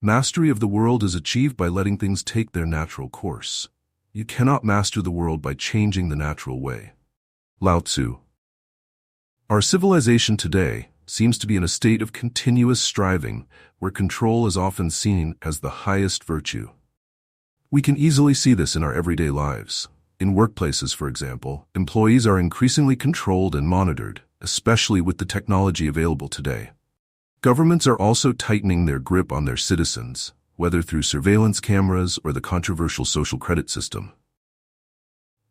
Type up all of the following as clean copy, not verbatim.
Mastery of the world is achieved by letting things take their natural course. You cannot master the world by changing the natural way. Lao Tzu. Our civilization today seems to be in a state of continuous striving, where control is often seen as the highest virtue. We can easily see this in our everyday lives. In workplaces, for example, employees are increasingly controlled and monitored, especially with the technology available today. Governments are also tightening their grip on their citizens, whether through surveillance cameras or the controversial social credit system.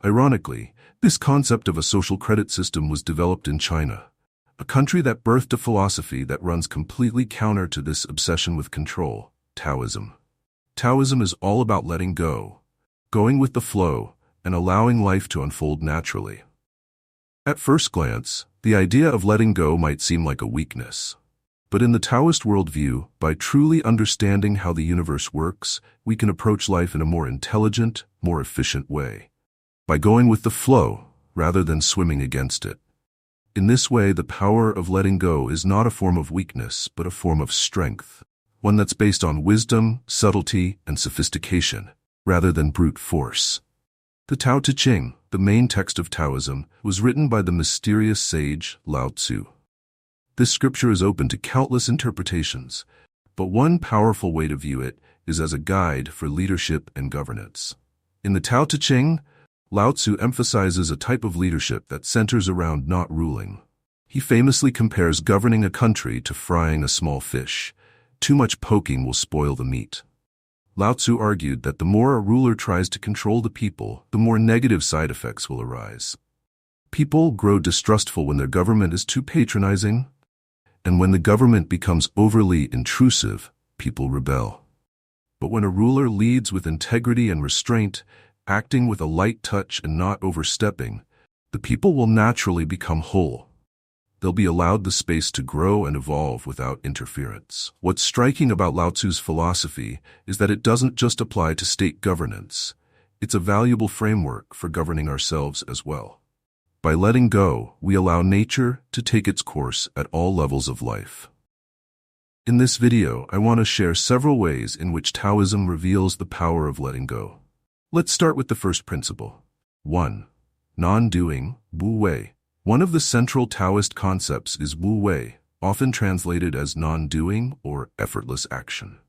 Ironically, this concept of a social credit system was developed in China, a country that birthed a philosophy that runs completely counter to this obsession with control, Taoism. Taoism is all about letting go, going with the flow, and allowing life to unfold naturally. At first glance, the idea of letting go might seem like a weakness. But in the Taoist worldview, by truly understanding how the universe works, we can approach life in a more intelligent, more efficient way. By going with the flow, rather than swimming against it. In this way, the power of letting go is not a form of weakness, but a form of strength. One that's based on wisdom, subtlety, and sophistication, rather than brute force. The Tao Te Ching, the main text of Taoism, was written by the mysterious sage Lao Tzu. This scripture is open to countless interpretations, but one powerful way to view it is as a guide for leadership and governance. In the Tao Te Ching, Lao Tzu emphasizes a type of leadership that centers around not ruling. He famously compares governing a country to frying a small fish. Too much poking will spoil the meat. Lao Tzu argued that the more a ruler tries to control the people, the more negative side effects will arise. People grow distrustful when their government is too patronizing, and when the government becomes overly intrusive, people rebel. But when a ruler leads with integrity and restraint, acting with a light touch and not overstepping, the people will naturally become whole. They'll be allowed the space to grow and evolve without interference. What's striking about Lao Tzu's philosophy is that it doesn't just apply to state governance. It's a valuable framework for governing ourselves as well. By letting go, we allow nature to take its course at all levels of life. In this video, I want to share several ways in which Taoism reveals the power of letting go. Let's start with the first principle. 1. Non-doing, Wu Wei. One of the central Taoist concepts is Wu Wei, often translated as non-doing or effortless action.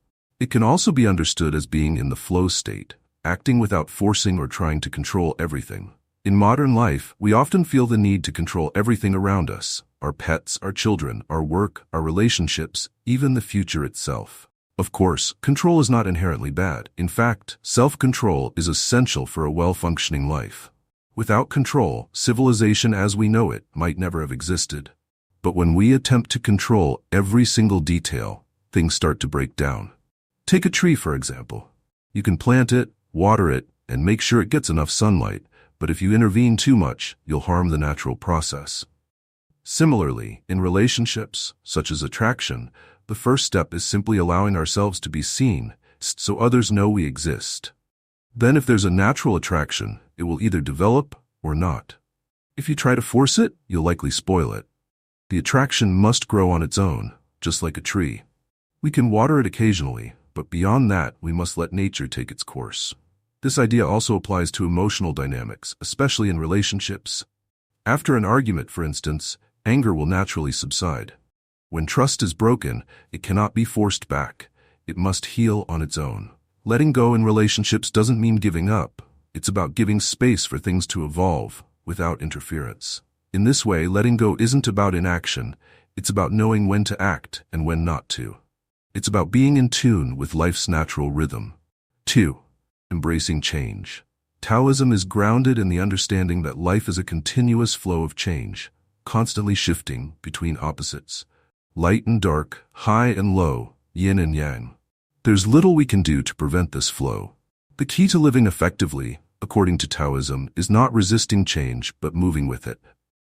It can also be understood as being in the flow state, acting without forcing or trying to control everything. In modern life, we often feel the need to control everything around us: our pets, our children, our work, our relationships, even the future itself. Of course, control is not inherently bad. In fact, self-control is essential for a well-functioning life. Without control, civilization as we know it might never have existed. But when we attempt to control every single detail, things start to break down. Take a tree, for example. You can plant it, water it, and make sure it gets enough sunlight, but if you intervene too much, you'll harm the natural process. Similarly, in relationships, such as attraction, the first step is simply allowing ourselves to be seen, so others know we exist. Then if there's a natural attraction, it will either develop or not. If you try to force it, you'll likely spoil it. The attraction must grow on its own, just like a tree. We can water it occasionally, but beyond that, we must let nature take its course. This idea also applies to emotional dynamics, especially in relationships. After an argument, for instance, anger will naturally subside. When trust is broken, it cannot be forced back. It must heal on its own. Letting go in relationships doesn't mean giving up. It's about giving space for things to evolve without interference. In this way, letting go isn't about inaction. It's about knowing when to act and when not to. It's about being in tune with life's natural rhythm. 2. Embracing change. Taoism is grounded in the understanding that life is a continuous flow of change, constantly shifting between opposites. Light and dark, high and low, yin and yang. There's little we can do to prevent this flow. The key to living effectively, according to Taoism, is not resisting change, but moving with it.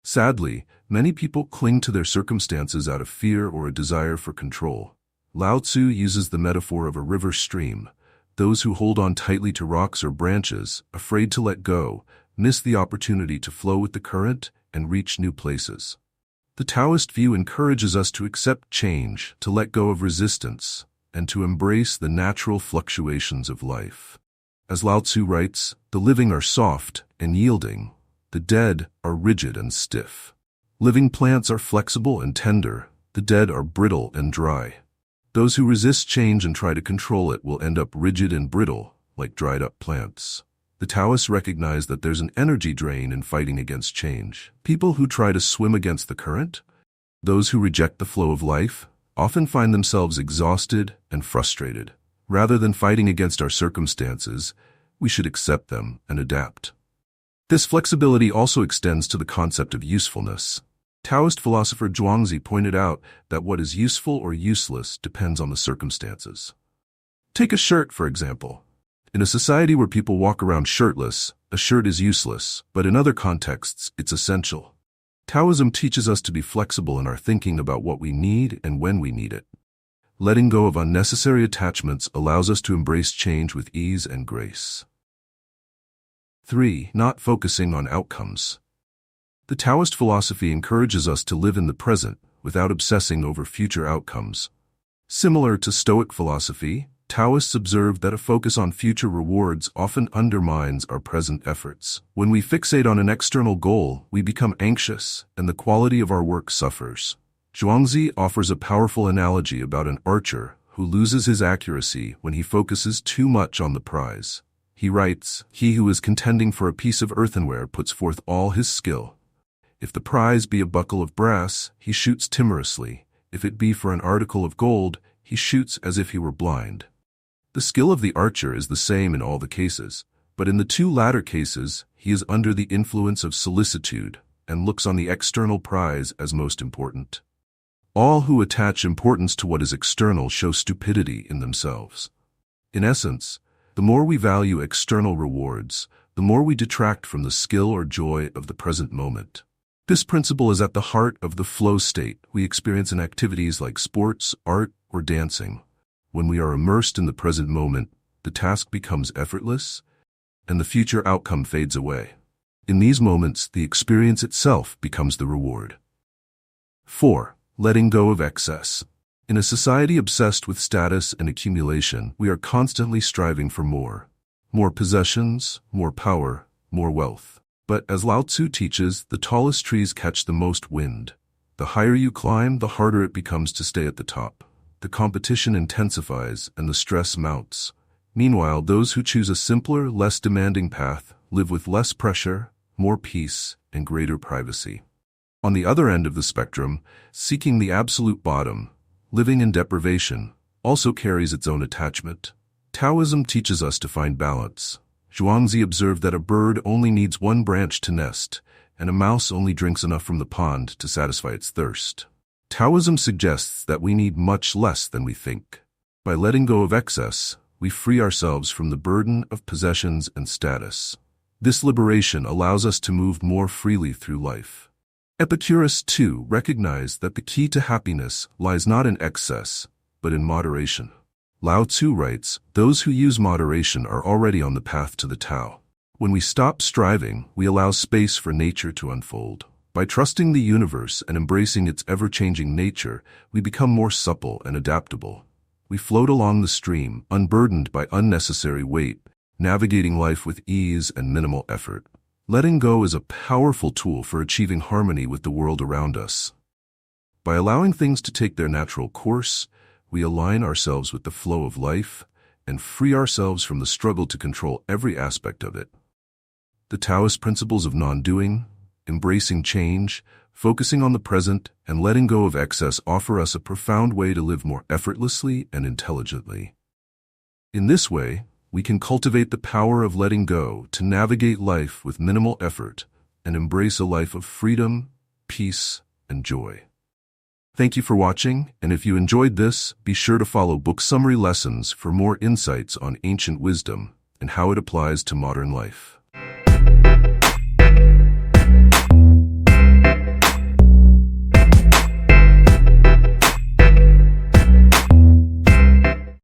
Sadly, many people cling to their circumstances out of fear or a desire for control. Lao Tzu uses the metaphor of a river stream. Those who hold on tightly to rocks or branches, afraid to let go, miss the opportunity to flow with the current and reach new places. The Taoist view encourages us to accept change, to let go of resistance, and to embrace the natural fluctuations of life. As Lao Tzu writes, the living are soft and yielding, the dead are rigid and stiff. Living plants are flexible and tender, the dead are brittle and dry. Those who resist change and try to control it will end up rigid and brittle, like dried-up plants. The Taoists recognize that there's an energy drain in fighting against change. People who try to swim against the current, those who reject the flow of life, often find themselves exhausted and frustrated. Rather than fighting against our circumstances, we should accept them and adapt. This flexibility also extends to the concept of usefulness. Taoist philosopher Zhuangzi pointed out that what is useful or useless depends on the circumstances. Take a shirt, for example. In a society where people walk around shirtless, a shirt is useless, but in other contexts, it's essential. Taoism teaches us to be flexible in our thinking about what we need and when we need it. Letting go of unnecessary attachments allows us to embrace change with ease and grace. 3. Not focusing on outcomes. The Taoist philosophy encourages us to live in the present without obsessing over future outcomes. Similar to Stoic philosophy, Taoists observe that a focus on future rewards often undermines our present efforts. When we fixate on an external goal, we become anxious, and the quality of our work suffers. Zhuangzi offers a powerful analogy about an archer who loses his accuracy when he focuses too much on the prize. He writes, "He who is contending for a piece of earthenware puts forth all his skill. If the prize be a buckle of brass, he shoots timorously. If it be for an article of gold, he shoots as if he were blind." The skill of the archer is the same in all the cases, but in the two latter cases, he is under the influence of solicitude and looks on the external prize as most important. All who attach importance to what is external show stupidity in themselves. In essence, the more we value external rewards, the more we detract from the skill or joy of the present moment. This principle is at the heart of the flow state we experience in activities like sports, art, or dancing. When we are immersed in the present moment, the task becomes effortless, and the future outcome fades away. In these moments, the experience itself becomes the reward. 4. Letting go of excess. In a society obsessed with status and accumulation, we are constantly striving for more. More possessions, more power, more wealth. But as Lao Tzu teaches, the tallest trees catch the most wind. The higher you climb, the harder it becomes to stay at the top. The competition intensifies and the stress mounts. Meanwhile, those who choose a simpler, less demanding path live with less pressure, more peace, and greater privacy. On the other end of the spectrum, seeking the absolute bottom, living in deprivation, also carries its own attachment. Taoism teaches us to find balance. Zhuangzi observed that a bird only needs one branch to nest, and a mouse only drinks enough from the pond to satisfy its thirst. Taoism suggests that we need much less than we think. By letting go of excess, we free ourselves from the burden of possessions and status. This liberation allows us to move more freely through life. Epicurus, too, recognized that the key to happiness lies not in excess, but in moderation. Lao Tzu writes, "Those who use moderation are already on the path to the Tao." When we stop striving, we allow space for nature to unfold. By trusting the universe and embracing its ever-changing nature, we become more supple and adaptable. We float along the stream, unburdened by unnecessary weight, navigating life with ease and minimal effort. Letting go is a powerful tool for achieving harmony with the world around us. By allowing things to take their natural course, we align ourselves with the flow of life and free ourselves from the struggle to control every aspect of it. The Taoist principles of non-doing, embracing change, focusing on the present, and letting go of excess offer us a profound way to live more effortlessly and intelligently. In this way, we can cultivate the power of letting go to navigate life with minimal effort and embrace a life of freedom, peace, and joy. Thank you for watching, and if you enjoyed this, be sure to follow Book Summary Lessons for more insights on ancient wisdom and how it applies to modern life.